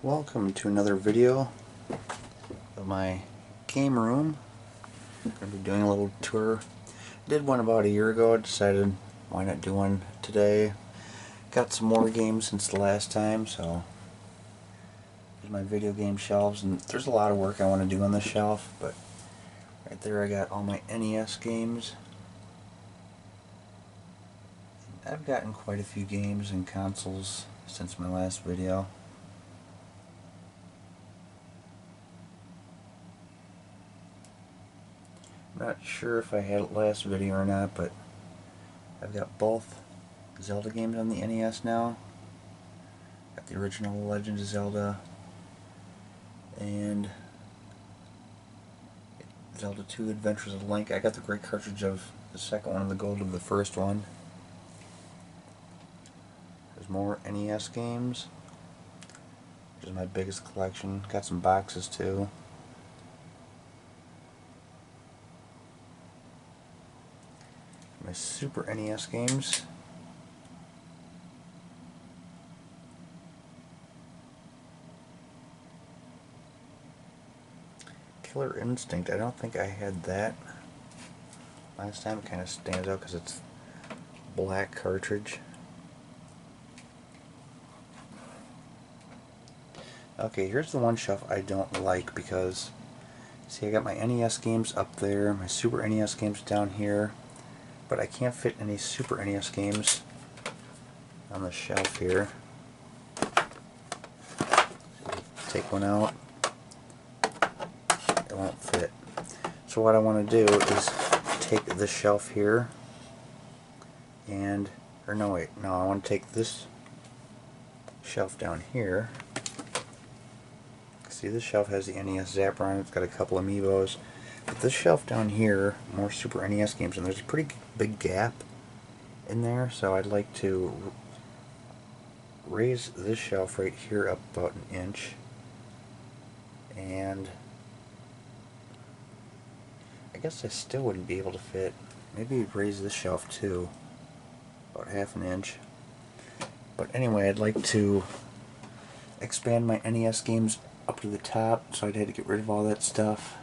Welcome to another video of my game room. I'm going to be doing a little tour. I did one about a year ago. I decided why not do one today. Got some more games since the last time, so here's my video game shelves, and there's a lot of work I want to do on this shelf, but right there I got all my NES games. I've gotten quite a few games and consoles since my last video. I'm not sure if I had it last video or not, but I've got both Zelda games on the NES now. Got the original Legend of Zelda and Zelda 2 Adventures of Link. I got the gray cartridge of the second one and the gold of the first one. There's more NES games, which is my biggest collection. Got some boxes too. My Super NES games. Killer Instinct, I don't think I had that last time. It kind of stands out because it's black cartridge. Okay, here's the one shelf I don't like because, see, I got my NES games up there, my Super NES games down here, but I can't fit any Super NES games on the shelf here. Take one out, it won't fit. So what I want to do is take this shelf here and, or no wait, no, I want to take this shelf down here. See, this shelf has the NES Zapper on it, it's got a couple amiibos. But this shelf down here, more Super NES games, and there's a pretty big gap in there, so I'd like to raise this shelf right here up about an inch. And I guess I still wouldn't be able to fit. Maybe raise this shelf too, about half an inch. But anyway, I'd like to expand my NES games up to the top, so I'd have to get rid of all that stuff.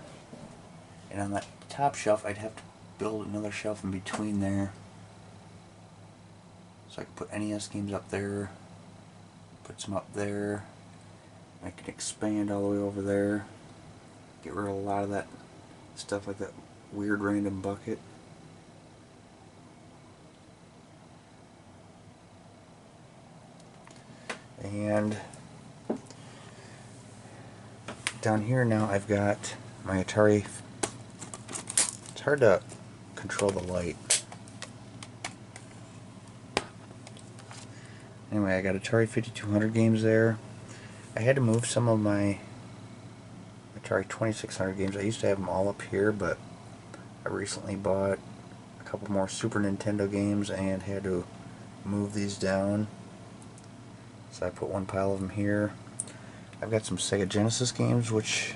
And on that top shelf, I'd have to build another shelf in between there, so I could put NES games up there, put some up there. I can expand all the way over there, get rid of a lot of that stuff like that weird random bucket. And down here now I've got my Atari. It's hard to control the light. Anyway, I got Atari 5200 games there. I had to move some of my Atari 2600 games. I used to have them all up here, but I recently bought a couple more Super Nintendo games and had to move these down. So I put one pile of them here. I've got some Sega Genesis games, which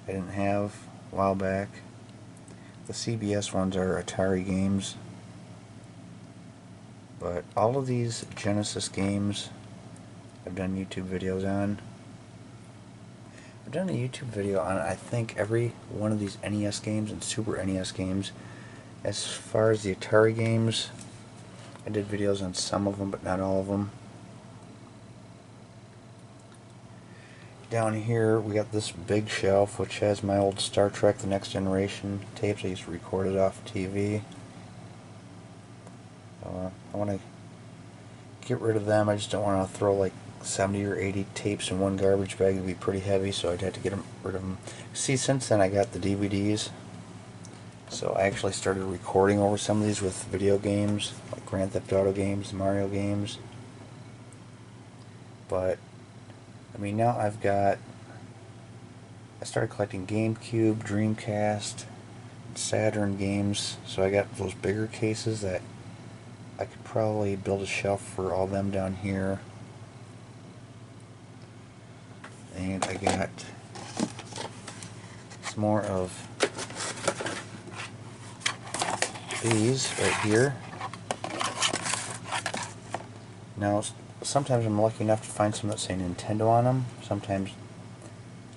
I didn't have a while back. The CBS ones are Atari games. But all of these Genesis games I've done YouTube videos on. I've done a YouTube video on, I think, every one of these NES games and Super NES games. As far as the Atari games, I did videos on some of them, but not all of them. Down here we got this big shelf which has my old Star Trek The Next Generation tapes. I used to record it off TV. I want to get rid of them. I just don't want to throw like 70 or 80 tapes in one garbage bag. It would be pretty heavy, so I'd have to get rid of them. See, since then I got the DVDs, so I actually started recording over some of these with video games like Grand Theft Auto games, Mario games. But I mean, now I started collecting GameCube, Dreamcast, Saturn games, so I got those bigger cases that I could probably build a shelf for all them down here. And I got some more of these right here. Now, sometimes I'm lucky enough to find some that say Nintendo on them. Sometimes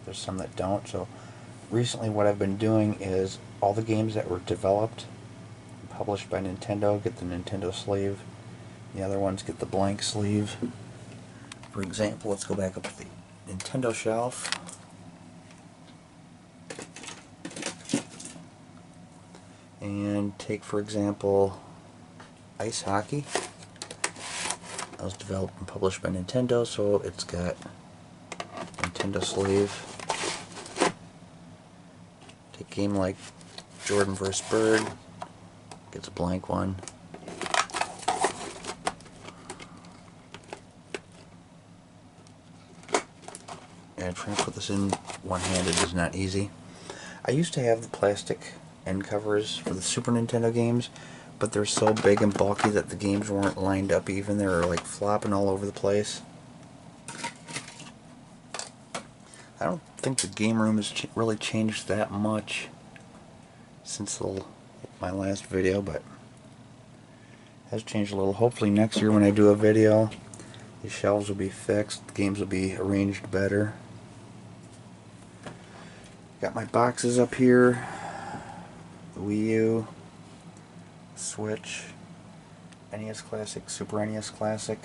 there's some that don't. So recently what I've been doing is all the games that were developed and published by Nintendo get the Nintendo sleeve. The other ones get the blank sleeve. For example, let's go back up to the Nintendo shelf. And take, for example, Ice Hockey. That was developed and published by Nintendo, so it's got Nintendo sleeve. Take a game like Jordan vs. Bird, gets a blank one. And trying to put this in one-handed is not easy. I used to have the plastic end covers for the Super Nintendo games, but they're so big and bulky that the games weren't lined up even. They were like flopping all over the place. I don't think the game room has really changed that much since my last video, but it has changed a little. Hopefully next year when I do a video, these shelves will be fixed, the games will be arranged better. Got my boxes up here, the Wii U, Switch, NES Classic, Super NES Classic.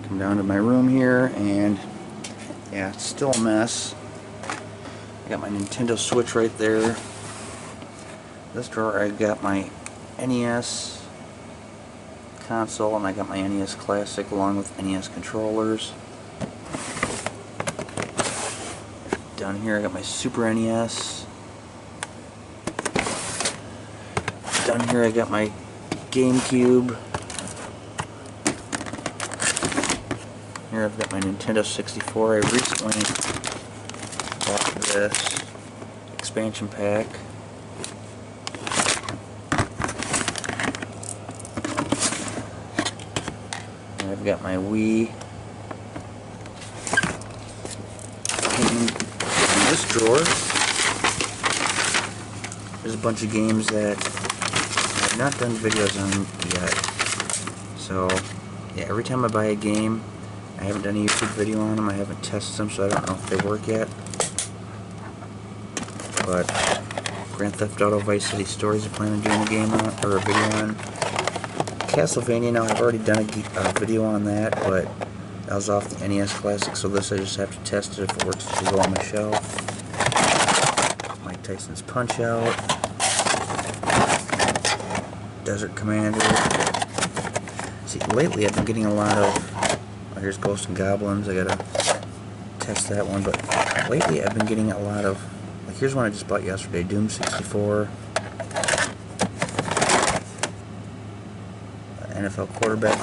Come down to my room here, and yeah, it's still a mess. I got my Nintendo Switch right there. This drawer I got my NES console, and I got my NES Classic along with NES controllers. Down here I got my Super NES. Down here I got my GameCube. Here I've got my Nintendo 64. I recently bought this expansion pack. And I've got my Wii. In this drawer, there's a bunch of games that I've not done videos on yet. So, yeah, every time I buy a game, I haven't done a YouTube video on them, I haven't tested them, so I don't know if they work yet. But Grand Theft Auto Vice City Stories I plan on doing a game on, or a video on. Castlevania, now I've already done a video on that, but that was off the NES Classic, so this I just have to test it if it works to go on my shelf. Mike Tyson's Punch-Out. Desert Commander. See, lately I've been getting a lot of... Oh, here's Ghosts and Goblins. I gotta test that one, but lately I've been getting a lot of... Like, here's one I just bought yesterday, Doom 64. NFL Quarterback.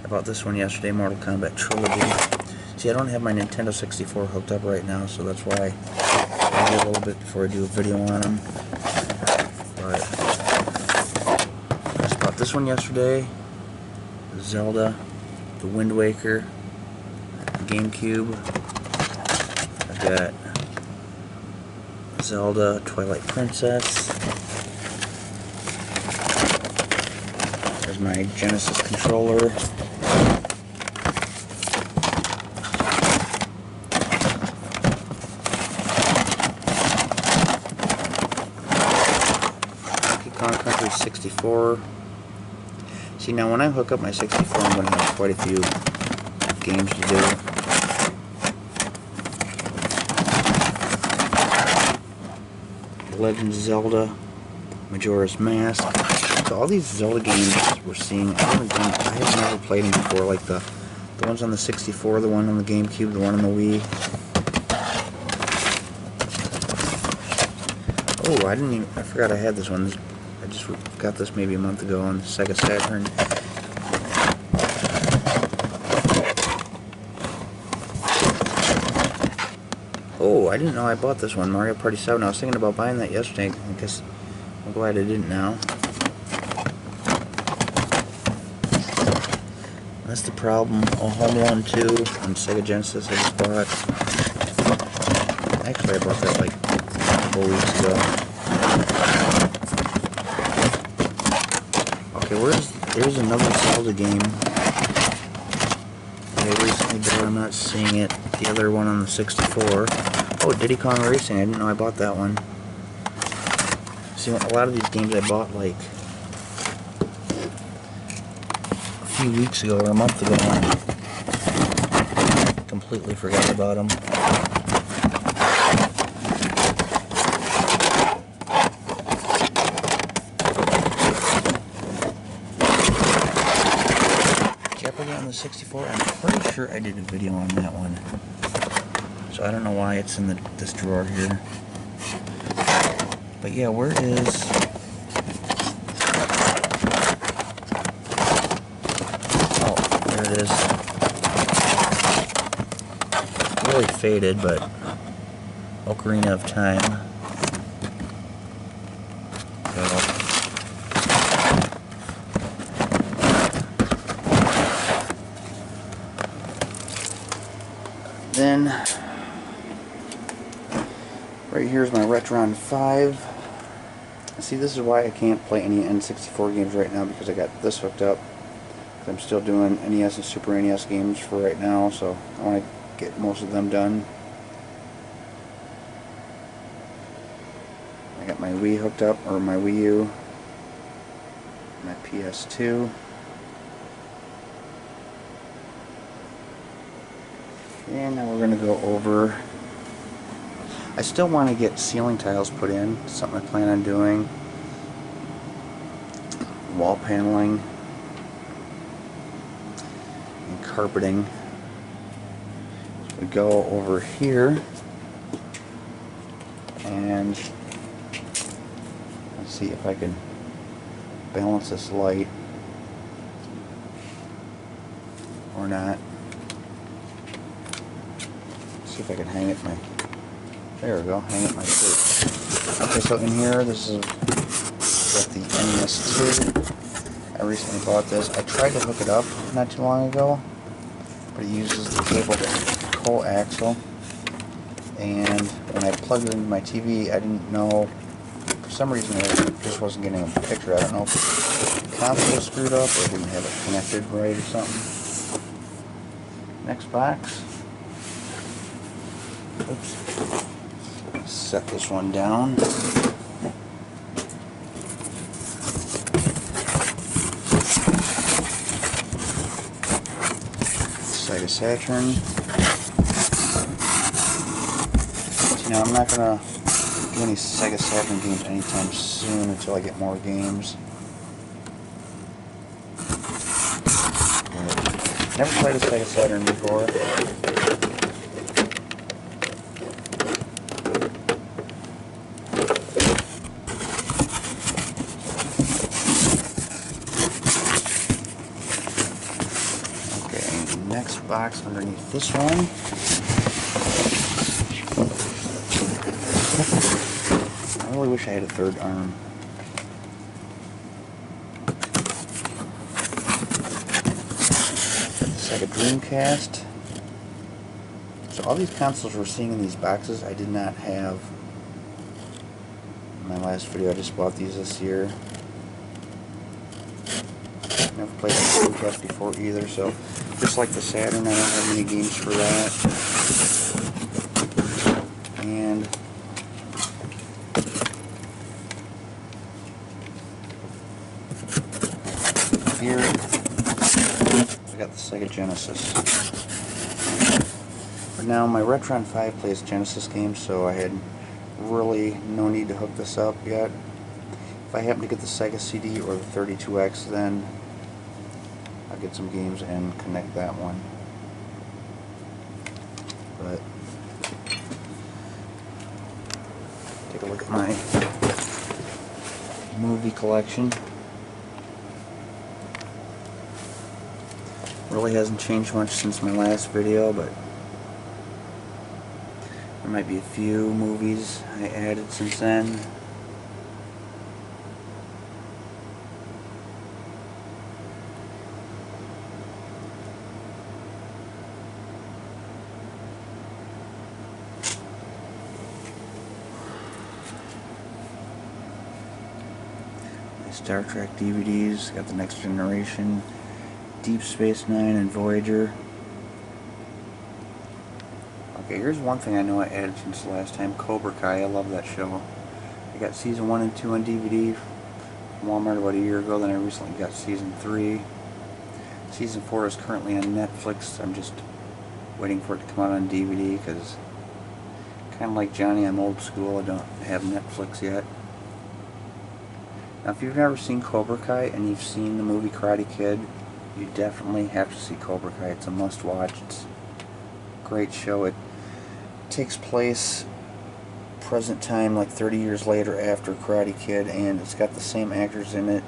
I bought this one yesterday, Mortal Kombat Trilogy. See, I don't have my Nintendo 64 hooked up right now, so that's why I'll do a little bit before I do a video on them. But I just bought this one yesterday. Zelda, the Wind Waker, GameCube. I've got Zelda, Twilight Princess. There's my Genesis controller. Donkey Kong Country 64. See, now when I hook up my 64, I'm going to have quite a few games to do. Legend of Zelda, Majora's Mask. So all these Zelda games we're seeing, I have never played them before, like the ones on the 64, the one on the GameCube, the one on the Wii. Oh, I forgot I had this one. I just got this maybe a month ago on the Sega Saturn. Oh, I didn't know I bought this one, Mario Party 7. I was thinking about buying that yesterday. I guess I'm glad I didn't now. That's the problem. Oh, Home Alone 2 on Sega Genesis I just bought. Actually, I bought that like a couple weeks ago. There's another Zelda game I recently bought. I'm not seeing it. The other one on the 64. Oh, Diddy Kong Racing. I didn't know I bought that one. See, a lot of these games I bought like a few weeks ago or a month ago. I completely forgot about them. On the 64, I'm pretty sure I did a video on that one. So I don't know why it's in this drawer here. But yeah, where is... Oh, there it is. Really faded, but Ocarina of Time. Then, right here is my Retron 5. See, this is why I can't play any N64 games right now, because I got this hooked up. I'm still doing NES and Super NES games for right now, so I want to get most of them done. I got my Wii hooked up, or my Wii U, my PS2. And now we're going to go over, I still want to get ceiling tiles put in, something I plan on doing, wall paneling, and carpeting. So we go over here, and let's see if I can balance this light or not. See if I can hang it my, there we go, hang it my shirt. Okay, so in here, this is got the NES2. I recently bought this. I tried to hook it up not too long ago, but it uses the cable coaxial. And when I plugged it into my TV, I didn't know, for some reason it just wasn't getting a picture. I don't know if the console was screwed up or didn't have it connected right or something. Next box. Oops. Set this one down. Sega Saturn. So now I'm not gonna do any Sega Saturn games anytime soon until I get more games. Never played a Sega Saturn before. Next box underneath this one. I really wish I had a third arm. Sega Dreamcast. So all these consoles we're seeing in these boxes, I did not have in my last video. I just bought these this year. Never played the Dreamcast before either, so just like the Saturn, I don't have any games for that. And here I got the Sega Genesis. But now my Retron 5 plays Genesis games, so I had really no need to hook this up yet. If I happen to get the Sega CD or the 32X, then I'll get some games and connect that one. But take a look at my movie collection. Really hasn't changed much since my last video, but there might be a few movies I added since then. Star Trek DVDs. Got the Next Generation, Deep Space Nine, and Voyager. Okay, here's one thing I know I added since the last time. Cobra Kai. I love that show. I got season 1 and 2 on DVD from Walmart about a year ago. Then I recently got season 3. Season 4 is currently on Netflix. I'm just waiting for it to come out on DVD because, kind of like Johnny, I'm old school. I don't have Netflix yet. Now, if you've never seen Cobra Kai and you've seen the movie Karate Kid, you definitely have to see Cobra Kai. It's a must-watch. It's a great show. It takes place present time, like 30 years later after Karate Kid, and it's got the same actors in it.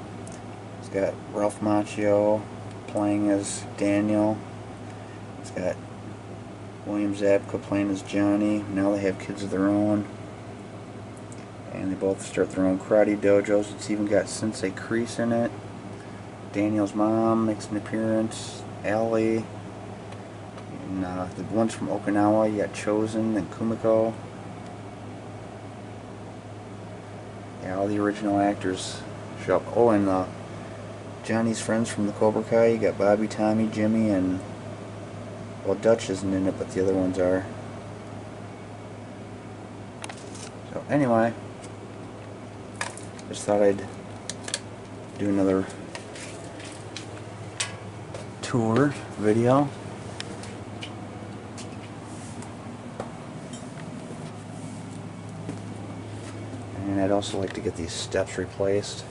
It's got Ralph Macchio playing as Daniel. It's got William Zabka playing as Johnny. Now they have kids of their own, and they both start their own karate dojos. It's even got Sensei Kreese in it. Daniel's mom makes an appearance, Allie. And the ones from Okinawa, you got Chosen and Kumiko. Yeah, all the original actors show up. Oh, and Johnny's friends from the Cobra Kai, you got Bobby, Tommy, Jimmy, and, well, Dutch isn't in it, but the other ones are. So anyway, just thought I'd do another tour video. And I'd also like to get these steps replaced.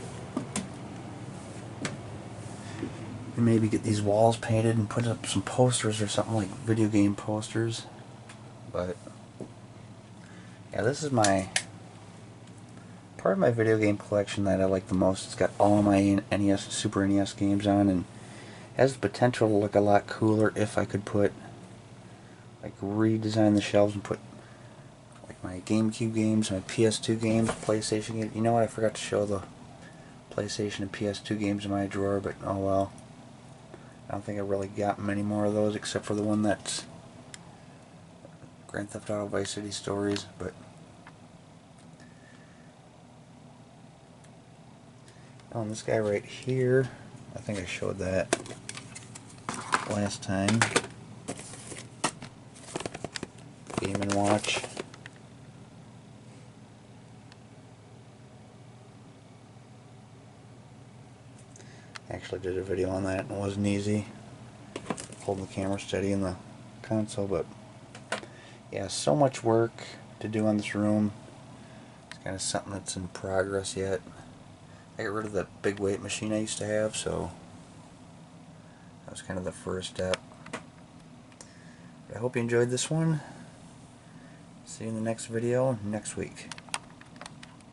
And maybe get these walls painted and put up some posters or something, like video game posters. But yeah, this is my part of my video game collection that I like the most. It's got all of my NES and Super NES games on, and has the potential to look a lot cooler if I could put, like, redesign the shelves and put, like, my GameCube games, my PS2 games, PlayStation games. You know what, I forgot to show the PlayStation and PS2 games in my drawer, but oh well. I don't think I really got many more of those except for the one that's Grand Theft Auto Vice City Stories. But oh, and this guy right here, I think I showed that last time. Game & Watch. Actually did a video on that and it wasn't easy holding the camera steady in the console, but yeah, so much work to do on this room. It's kind of something that's in progress yet. I got rid of the big weight machine I used to have, so that was kind of the first step. But I hope you enjoyed this one. See you in the next video next week.